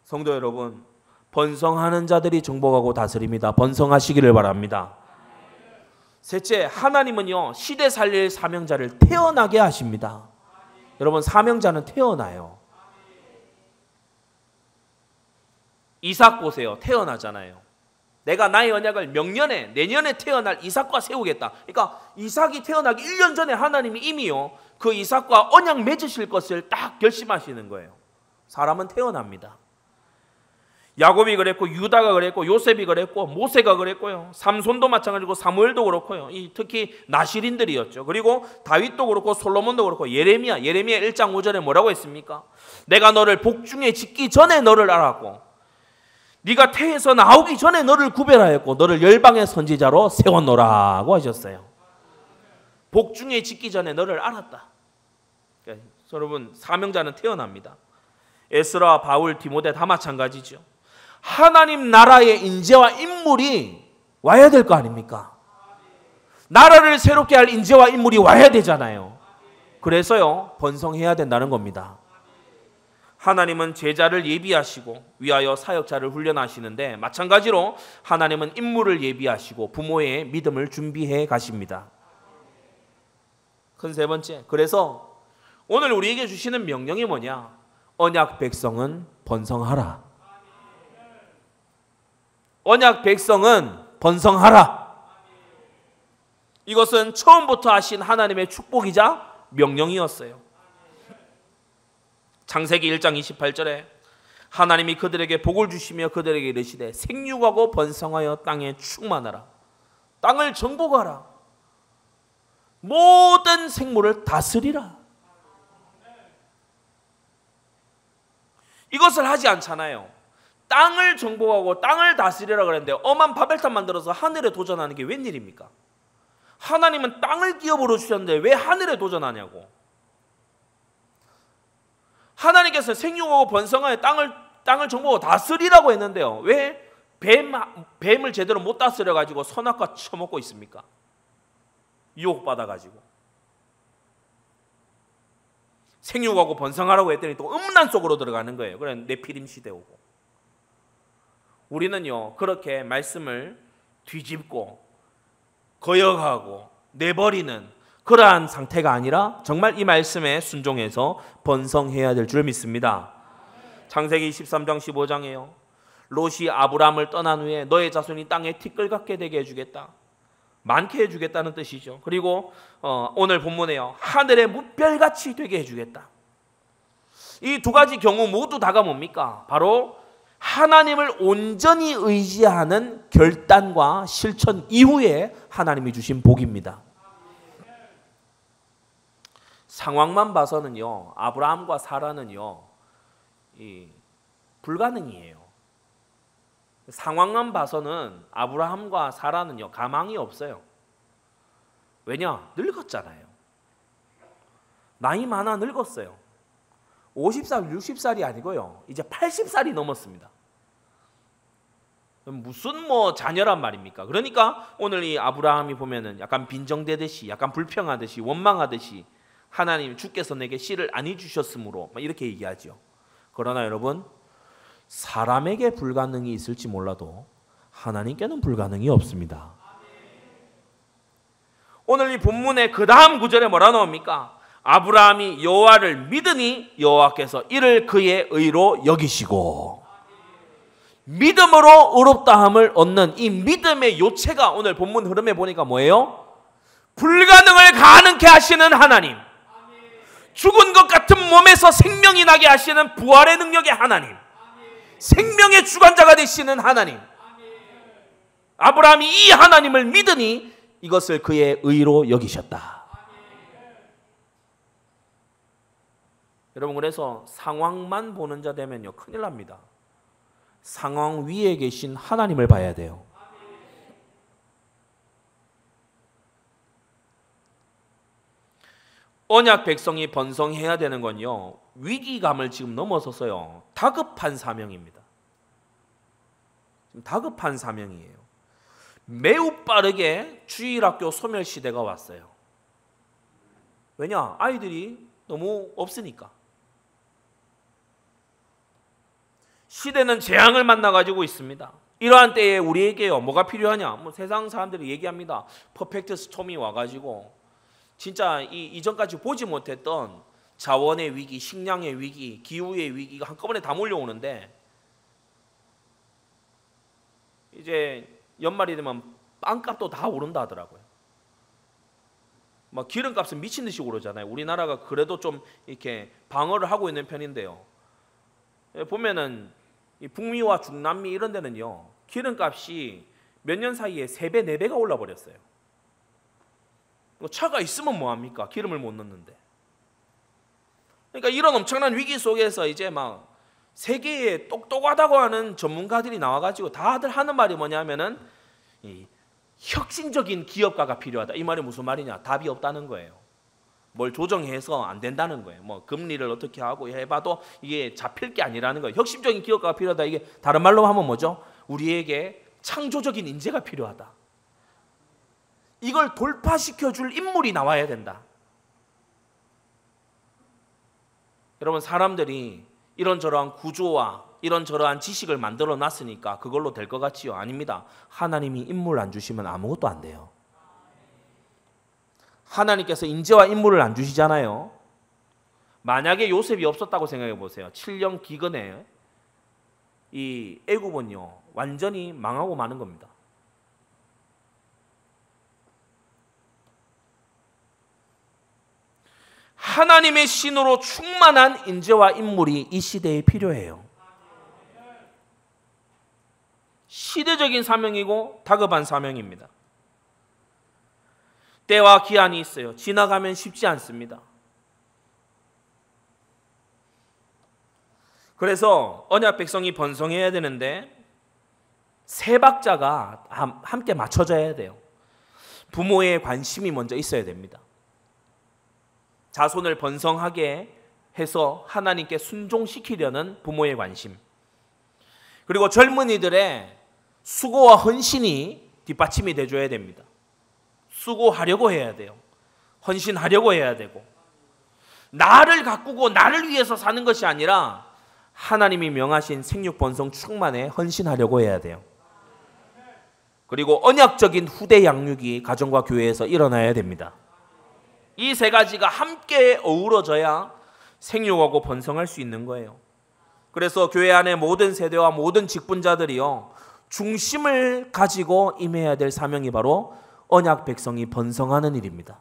[SPEAKER 1] 성도 여러분, 번성하는 자들이 정복하고 다스립니다. 번성하시기를 바랍니다. 셋째, 하나님은요, 시대 살릴 사명자를 태어나게 하십니다. 여러분, 사명자는 태어나요. 이삭 보세요. 태어나잖아요. 내가 나의 언약을 명년에, 내년에 태어날 이삭과 세우겠다. 그러니까 이삭이 태어나기 1년 전에 하나님이 이미요, 그 이삭과 언약 맺으실 것을 딱 결심하시는 거예요. 사람은 태어납니다. 야곱이 그랬고, 유다가 그랬고, 요셉이 그랬고, 모세가 그랬고요. 삼손도 마찬가지고, 사무엘도 그렇고요. 특히 나실인들이었죠. 그리고 다윗도 그렇고, 솔로몬도 그렇고, 예레미야 1장 5절에 뭐라고 했습니까? 내가 너를 복중에 짓기 전에 너를 알았고, 네가 태에서 나오기 전에 너를 구별하였고, 너를 열방의 선지자로 세웠노라고 하셨어요. 복중에 짓기 전에 너를 알았다. 그러니까 여러분, 사명자는 태어납니다. 에스라, 바울, 디모데 다 마찬가지죠. 하나님 나라의 인재와 인물이 와야 될 거 아닙니까? 나라를 새롭게 할 인재와 인물이 와야 되잖아요. 그래서요, 번성해야 된다는 겁니다. 하나님은 제자를 예비하시고 위하여 사역자를 훈련하시는데, 마찬가지로 하나님은 인물을 예비하시고 부모의 믿음을 준비해 가십니다. 큰 세 번째, 그래서 오늘 우리에게 주시는 명령이 뭐냐? 언약 백성은 번성하라. 언약 백성은 번성하라. 이것은 처음부터 하신 하나님의 축복이자 명령이었어요. 창세기 1장 28절에 하나님이 그들에게 복을 주시며 그들에게 이르시되 생육하고 번성하여 땅에 충만하라. 땅을 정복하라. 모든 생물을 다스리라. 이것을 하지 않잖아요. 땅을 정복하고 땅을 다스리라 그랬는데 엄한 바벨탑 만들어서 하늘에 도전하는 게 웬일입니까? 하나님은 땅을 기업으로 주셨는데 왜 하늘에 도전하냐고. 하나님께서 생육하고 번성하여 땅을 정복하고 다스리라고 했는데요, 왜 뱀을 제대로 못 다스려 가지고 선악과 처먹고 있습니까? 유혹받아 가지고. 생육하고 번성하라고 했더니 또 음란 속으로 들어가는 거예요. 그래 네피림 시대 오고. 우리는요, 그렇게 말씀을 뒤집고 거역하고 내버리는 그러한 상태가 아니라 정말 이 말씀에 순종해서 번성해야 될 줄 믿습니다. 창세기 23장 15장에요. 롯이 아브라함을 떠난 후에 너의 자손이 땅에 티끌 같게 되게 해주겠다. 많게 해주겠다는 뜻이죠. 그리고 오늘 본문에요, 하늘의 무별같이 되게 해주겠다. 이 두 가지 경우 모두 다가 뭡니까? 바로 하나님을 온전히 의지하는 결단과 실천 이후에 하나님이 주신 복입니다. 상황만 봐서는요, 아브라함과 사라는요, 불가능이에요. 상황만 봐서는 아브라함과 사라는요 가망이 없어요. 왜냐? 늙었잖아요. 나이 많아 늙었어요. 50살, 60살이 아니고요. 이제 80살이 넘었습니다. 무슨 자녀란 말입니까? 그러니까 오늘 이 아브라함이 보면은 약간 빈정대듯이, 약간 불평하듯이, 원망하듯이 하나님 주께서 내게 씨를 안 해주셨으므로 이렇게 얘기하죠. 그러나 여러분, 사람에게 불가능이 있을지 몰라도 하나님께는 불가능이 없습니다. 오늘 이 본문의 그 다음 구절에 뭐라 나옵니까? 아브라함이 여호와를 믿으니 여호와께서 이를 그의 의로 여기시고, 믿음으로 의롭다함을 얻는 이 믿음의 요체가 오늘 본문 흐름에 보니까 뭐예요? 불가능을 가능케 하시는 하나님, 죽은 것 같은 몸에서 생명이 나게 하시는 부활의 능력의 하나님, 생명의 주관자가 되시는 하나님. 아브라함이 이 하나님을 믿으니 이것을 그의 의로 여기셨다. 여러분, 그래서 상황만 보는 자 되면요 큰일 납니다. 상황 위에 계신 하나님을 봐야 돼요. 언약 백성이 번성해야 되는 건요 위기감을 지금 넘어서서요 다급한 사명입니다. 지금 다급한 사명이에요. 매우 빠르게 주일학교 소멸시대가 왔어요. 왜냐? 아이들이 너무 없으니까. 시대는 재앙을 만나가지고 있습니다. 이러한 때에 우리에게요 뭐가 필요하냐? 세상 사람들이 얘기합니다. 퍼펙트 스톰이 와가지고 진짜 이전까지 보지 못했던 자원의 위기, 식량의 위기, 기후의 위기가 한꺼번에 다 몰려오는데, 이제 연말이 되면 빵값도 다 오른다 하더라고요. 막 기름값은 미친 듯이 오르잖아요. 우리나라가 그래도 좀 이렇게 방어를 하고 있는 편인데요. 보면은 이 북미와 중남미 이런 데는요 기름값이 몇 년 사이에 3배, 4배가 올라 버렸어요. 차가 있으면 뭐합니까? 기름을 못 넣는데. 그러니까 이런 엄청난 위기 속에서 이제 막 세계에 똑똑하다고 하는 전문가들이 나와가지고 다들 하는 말이 뭐냐면은 이 혁신적인 기업가가 필요하다. 이 말이 무슨 말이냐? 답이 없다는 거예요. 뭘 조정해서 안 된다는 거예요. 금리를 어떻게 하고 해봐도 이게 잡힐 게 아니라는 거예요. 혁신적인 기업가가 필요하다. 이게 다른 말로 하면 뭐죠? 우리에게 창조적인 인재가 필요하다. 이걸 돌파시켜줄 인물이 나와야 된다. 여러분, 사람들이 이런저러한 구조와 이런저러한 지식을 만들어 놨으니까 그걸로 될 것 같지요? 아닙니다. 하나님이 인물 안 주시면 아무것도 안 돼요. 하나님께서 인재와 인물을 안 주시잖아요. 만약에 요셉이 없었다고 생각해 보세요. 7년 기근에 이 애굽은요 완전히 망하고 마는 겁니다. 하나님의 신으로 충만한 인재와 인물이 이 시대에 필요해요. 시대적인 사명이고 다급한 사명입니다. 때와 기한이 있어요. 지나가면 쉽지 않습니다. 그래서 언약 백성이 번성해야 되는데 세 박자가 함께 맞춰져야 돼요. 부모의 관심이 먼저 있어야 됩니다. 자손을 번성하게 해서 하나님께 순종시키려는 부모의 관심, 그리고 젊은이들의 수고와 헌신이 뒷받침이 돼줘야 됩니다. 수고하려고 해야 돼요. 헌신하려고 해야 되고, 나를 가꾸고 나를 위해서 사는 것이 아니라 하나님이 명하신 생육 번성 충만에 헌신하려고 해야 돼요. 그리고 언약적인 후대 양육이 가정과 교회에서 일어나야 됩니다. 이 세 가지가 함께 어우러져야 생육하고 번성할 수 있는 거예요. 그래서 교회 안에 모든 세대와 모든 직분자들이요 중심을 가지고 임해야 될 사명이 바로 언약 백성이 번성하는 일입니다.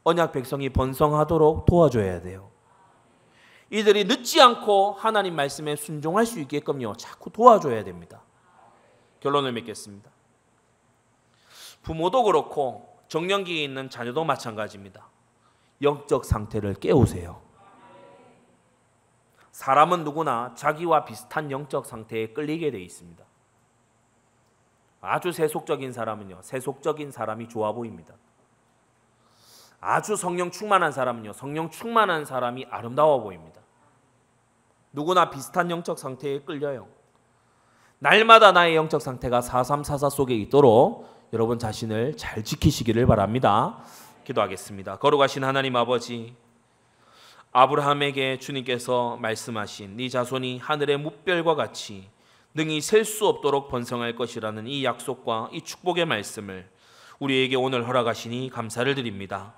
[SPEAKER 1] 언약 백성이 번성하도록 도와줘야 돼요. 이들이 늦지 않고 하나님 말씀에 순종할 수 있게끔요 자꾸 도와줘야 됩니다. 결론을 맺겠습니다. 부모도 그렇고 정년기에 있는 자녀도 마찬가지입니다. 영적 상태를 깨우세요. 사람은 누구나 자기와 비슷한 영적 상태에 끌리게 돼 있습니다. 아주 세속적인 사람은요, 세속적인 사람이 좋아 보입니다. 아주 성령 충만한 사람은요, 성령 충만한 사람이 아름다워 보입니다. 누구나 비슷한 영적 상태에 끌려요. 날마다 나의 영적 상태가 4344 속에 있도록 여러분 자신을 잘 지키시기를 바랍니다. 기도하겠습니다. 거룩하신 하나님 아버지, 아브라함에게 주님께서 말씀하신 네 자손이 하늘의 뭇별과 같이 능히 셀 수 없도록 번성할 것이라는 이 약속과 이 축복의 말씀을 우리에게 오늘 허락하시니 감사를 드립니다.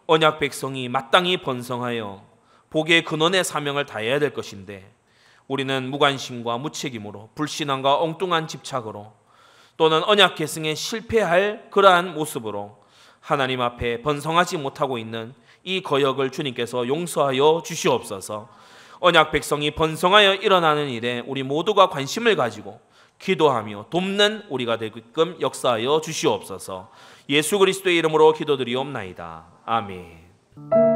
[SPEAKER 1] 언약 백성이 마땅히 번성하여 복의 근원의 사명을 다해야 될 것인데 우리는 무관심과 무책임으로 불신앙과 엉뚱한 집착으로 또는 언약 계승에 실패할 그러한 모습으로 하나님 앞에 번성하지 못하고 있는 이 거역을 주님께서 용서하여 주시옵소서. 언약 백성이 번성하여 일어나는 일에 우리 모두가 관심을 가지고 기도하며 돕는 우리가 되게끔 역사하여 주시옵소서. 예수 그리스도의 이름으로 기도드리옵나이다. 아멘.